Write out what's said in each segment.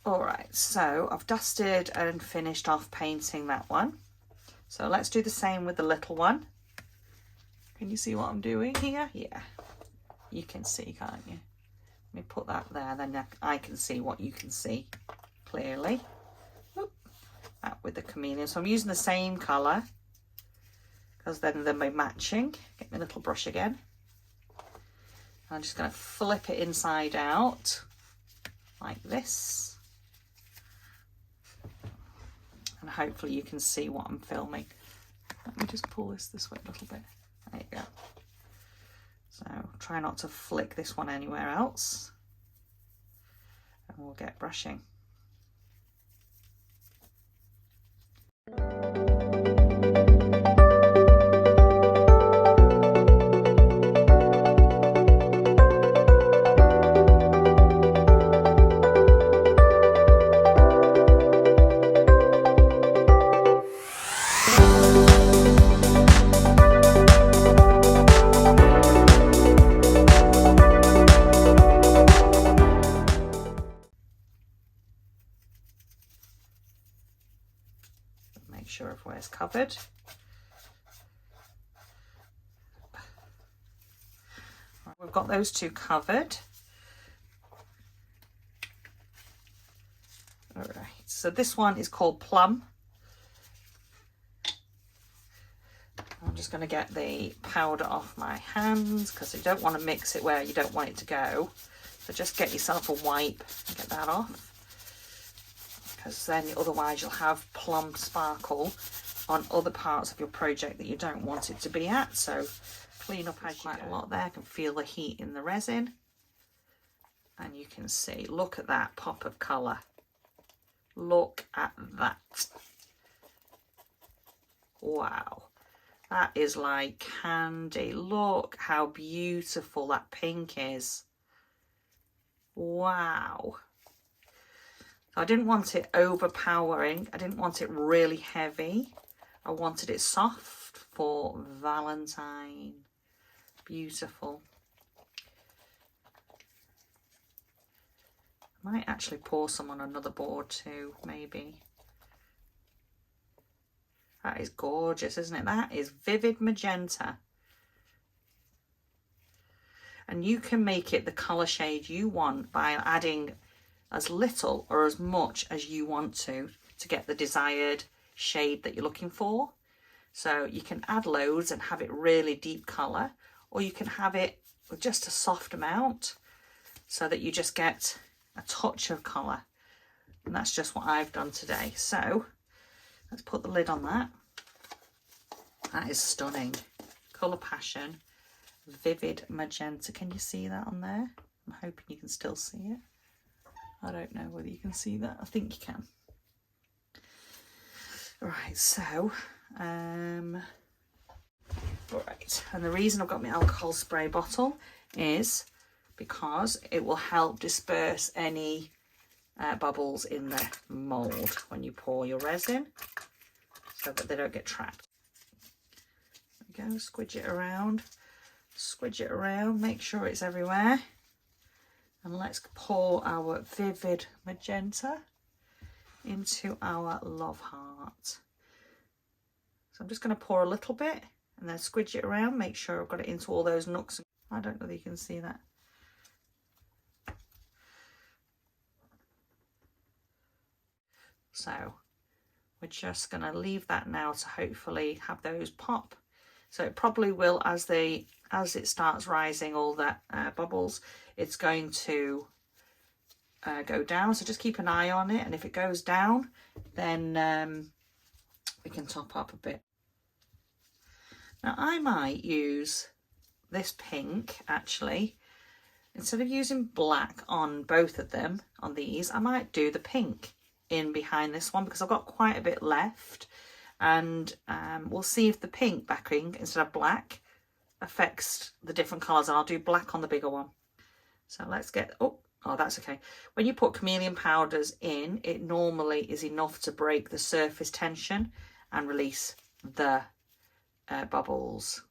All right, so I've dusted and finished off painting that one. So let's do the same with the little one. Can you see what I'm doing here? Yeah, you can see, can't you? Let me put that there, then I can see what you can see clearly. Oop, that with the chameleon. So I'm using the same colour because then they'll be matching. Get my little brush again. I'm just going to flip it inside out like this. And hopefully you can see what I'm filming. Let me just pull this way a little bit. There you go. So try not to flick this one anywhere else. And we'll get brushing. Make sure everywhere's covered. Right, we've got those two covered. All right, so this one is called Plum. I'm just going to get the powder off my hands because you don't want to mix it where you don't want it to go. So just get yourself a wipe and get that off, because then otherwise you'll have plum sparkle on other parts of your project that you don't want it to be at. So clean up quite a lot there. I can feel the heat in the resin. And you can see, look at that pop of colour. Look at that. Wow. That is like candy. Look how beautiful that pink is. Wow. I didn't want it overpowering. I didn't want it really heavy. I wanted it soft for Valentine. Beautiful. I might actually pour some on another board too, maybe. That is gorgeous, isn't it? That is vivid magenta. And you can make it the colour shade you want by adding as little or as much as you want to get the desired shade that you're looking for. So you can add loads and have it really deep colour, or you can have it with just a soft amount so that you just get a touch of colour. And that's just what I've done today. So let's put the lid on that. That is stunning. Colour Passion, vivid magenta. Can you see that on there? I'm hoping you can still see it. I don't know whether you can see that. I think you can. Right, so, all right. And the reason I've got my alcohol spray bottle is because it will help disperse any bubbles in the mould when you pour your resin, so that they don't get trapped. There we go, squidge it around, make sure it's everywhere. And let's pour our vivid magenta into our love heart. So I'm just going to pour a little bit and then squidge it around, make sure I've got it into all those nooks. I don't know if you can see that. So we're just going to leave that now to hopefully have those pop. So it probably will, as it starts rising, all that bubbles, it's going to go down. So just keep an eye on it, and if it goes down, then we can top up a bit. Now I might use this pink actually. Instead of using black on both of them, on these, I might do the pink in behind this one because I've got quite a bit left. And we'll see if the pink backing instead of black affects the different colours, and I'll do black on the bigger one. So let's get, oh that's okay. When you put chameleon powders in, it normally is enough to break the surface tension and release the bubbles.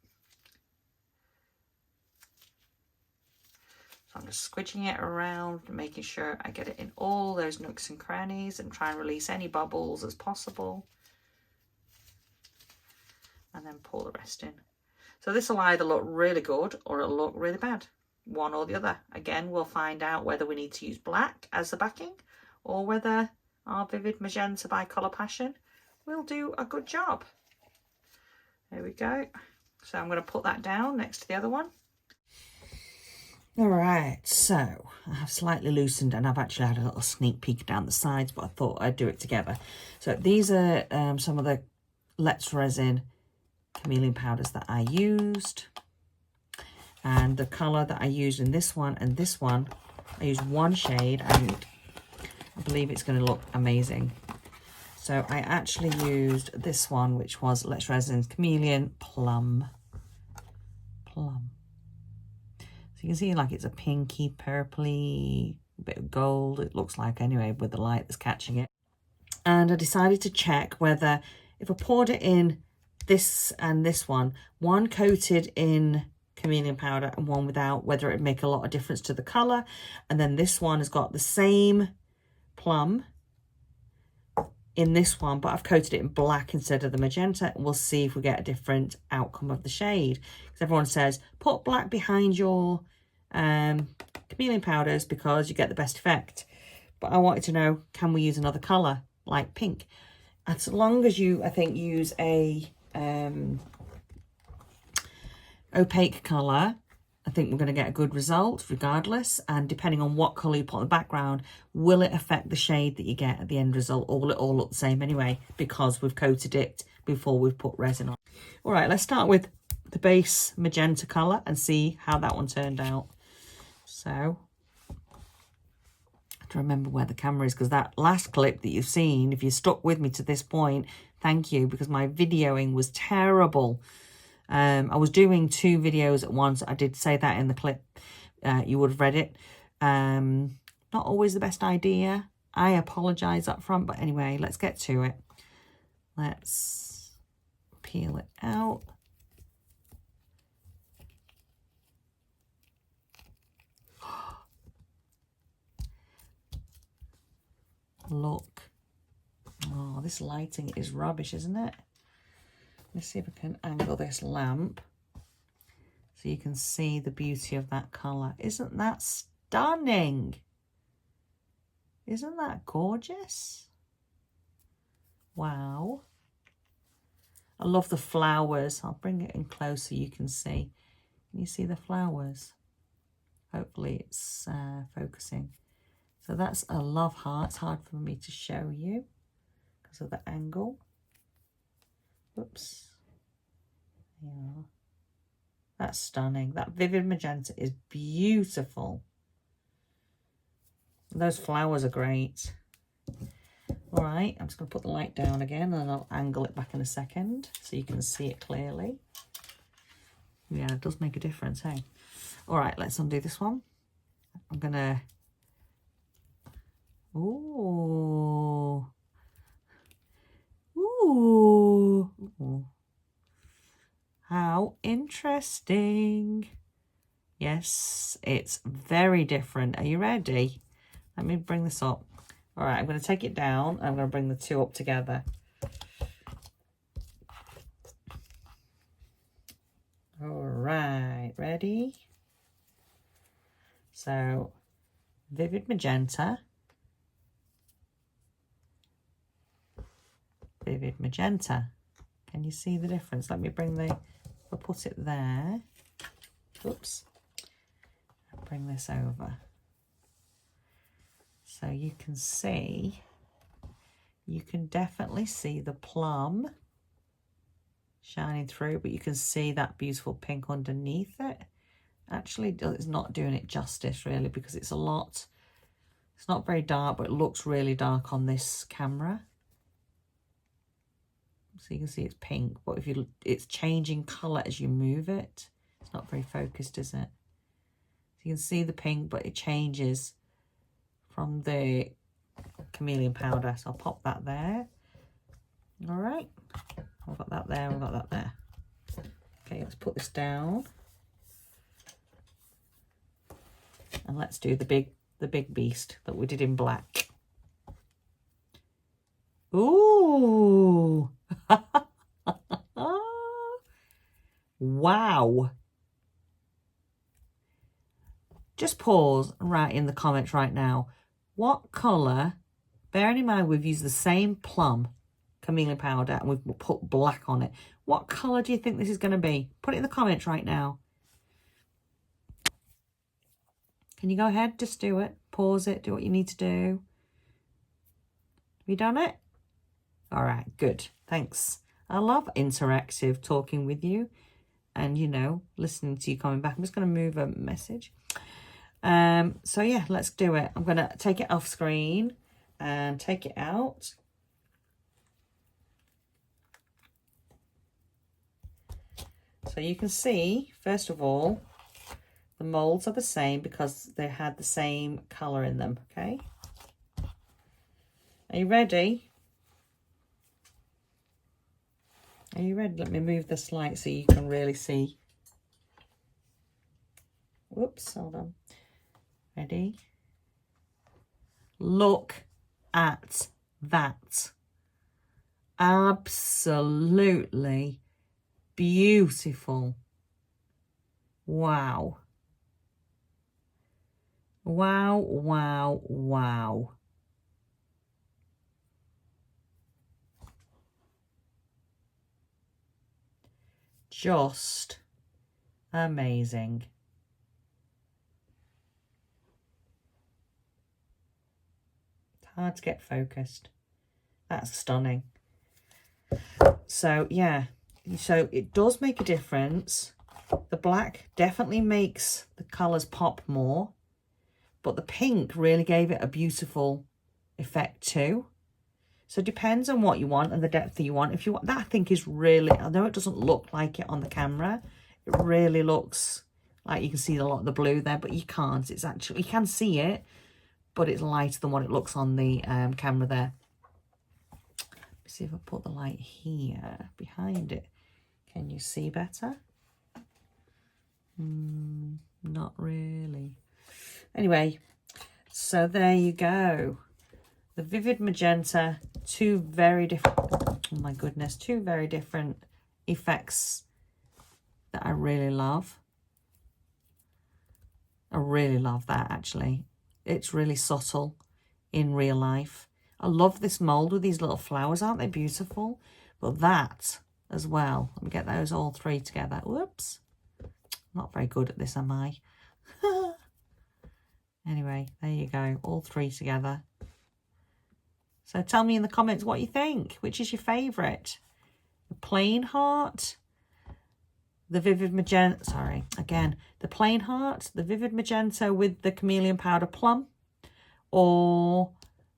So I'm just squidging it around, making sure I get it in all those nooks and crannies and try and release any bubbles as possible. And then pour the rest in. So this will either look really good or it'll look really bad. One or the other. Again, we'll find out whether we need to use black as the backing or whether our Vivid Magenta by Colour Passion will do a good job. There we go. So I'm going to put that down next to the other one. All right, so I have slightly loosened and I've actually had a little sneak peek down the sides, but I thought I'd do it together. So these are some of the Resin chameleon powders that I used. And the colour that I used in this one and this one, I used one shade and I believe it's going to look amazing. So I actually used this one, which was Resin Chameleon Plum. So you can see like it's a pinky, purpley, bit of gold, it looks like anyway, with the light that's catching it. And I decided to check whether if I poured it in this and this one coated in chameleon powder and one without, whether it'd make a lot of difference to the colour. And then this one has got the same plum in this one, but I've coated it in black instead of the magenta, and we'll see if we get a different outcome of the shade. Because everyone says put black behind your chameleon powders because you get the best effect. But I wanted to know, can we use another colour like pink? As long as you, I think, use a opaque colour, I think we're going to get a good result regardless. And depending on what colour you put on the background, will it affect the shade that you get at the end result, or will it all look the same anyway because we've coated it before we've put resin on? All right, let's start with the base magenta colour and see how that one turned out. So I have to remember where the camera is, because that last clip that you've seen, if you stuck with me to this point, thank you, because my videoing was terrible. I was doing 2 videos at once. I did say that in the clip. You would have read it. Not always the best idea. I apologise up front, but anyway, let's get to it. Let's peel it out. Look. Oh, this lighting is rubbish, isn't it? Let's see if I can angle this lamp so you can see the beauty of that colour. Isn't that stunning? Isn't that gorgeous? Wow. I love the flowers. I'll bring it in close so you can see. Can you see the flowers? Hopefully it's focusing. So that's a love heart. It's hard for me to show you because of the angle. Oops. Yeah. That's stunning. That vivid magenta is beautiful. Those flowers are great. All right, I'm just going to put the light down again and I'll angle it back in a second so you can see it clearly. Yeah, it does make a difference, hey? All right, let's undo this one. I'm going to... Ooh. Ooh. Ooh. How interesting. Yes, it's very different. Are you ready? Let me bring this up. All right, I'm going to take it down. I'm going to bring the 2 up together. All right, ready? So, vivid magenta. Vivid magenta. Can you see the difference? Let me bring the, we'll put it there. Oops. I'll bring this over. So you can see, you can definitely see the plum shining through, but you can see that beautiful pink underneath it. Actually, it's not doing it justice really, because it's a lot, it's not very dark, but it looks really dark on this camera. So you can see it's pink, but if you, it's changing colour as you move it. It's not very focused, is it? So you can see the pink, but it changes from the chameleon powder. So I'll pop that there. All right, I've got that there, I've got that there. Okay, let's put this down. And let's do the big beast that we did in black. Ooh. Wow. Just pause and write in the comments right now. What colour, bearing in mind we've used the same plum chameleon powder and we've put black on it. What colour do you think this is going to be? Put it in the comments right now. Can you go ahead? Just do it. Pause it. Do what you need to do. Have you done it? All right, good. Thanks. I love interactive talking with you and, you know, listening to you coming back. I'm just going to move a message. So, yeah, let's do it. I'm going to take it off screen and take it out. So you can see, first of all, the molds are the same because they had the same colour in them, okay? Are you ready? Are you ready? Let me move this light so you can really see. Whoops, hold on. Ready? Look at that. Absolutely beautiful. Wow. Wow, wow, wow. Just amazing. It's hard to get focused. That's stunning. So, yeah. So, it does make a difference. The black definitely makes the colours pop more. But the pink really gave it a beautiful effect too. So it depends on what you want and the depth that you want. If you want that, I think is really, I know it doesn't look like it on the camera. It really looks like you can see a lot of the blue there, but you can't. It's actually, you can see it, but it's lighter than what it looks on the camera there. Let's see if I put the light here behind it. Can you see better? Not really. Anyway, so there you go. The vivid magenta, two very different, oh my goodness, two very different effects that I really love. I really love that, actually. It's really subtle in real life. I love this mold with these little flowers. Aren't they beautiful? But that as well. Let me get those all three together. Whoops. Not very good at this, am I? Anyway, there you go. All three together. So tell me in the comments what you think. Which is your favourite? The plain heart, the vivid magenta, sorry, again, the plain heart, the vivid magenta with the chameleon powder plum, or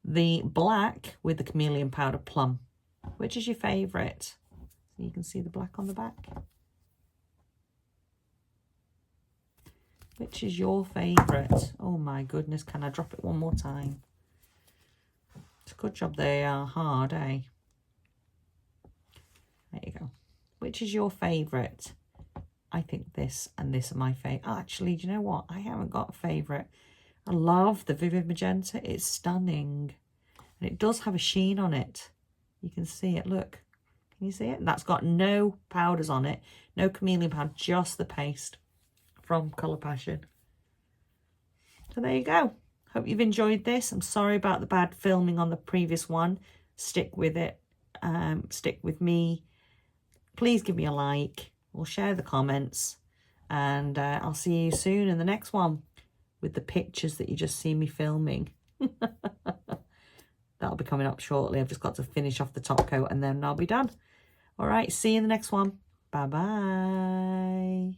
the black with the chameleon powder plum? Which is your favourite? So you can see the black on the back. Which is your favourite? Oh my goodness, can I drop it one more time? It's a good job they are hard, eh? There you go. Which is your favourite? I think this and this are my favourite. Actually, do you know what? I haven't got a favourite. I love the vivid magenta. It's stunning. And it does have a sheen on it. You can see it, look. Can you see it? And that's got no powders on it. No chameleon powder, just the paste from Colour Passion. So there you go. Hope you've enjoyed this. I'm sorry about the bad filming on the previous one. Stick with it. Stick with me. Please give me a like. Or share the comments. And I'll see you soon in the next one with the pictures that you just see me filming. That'll be coming up shortly. I've just got to finish off the top coat and then I'll be done. All right, see you in the next one. Bye-bye.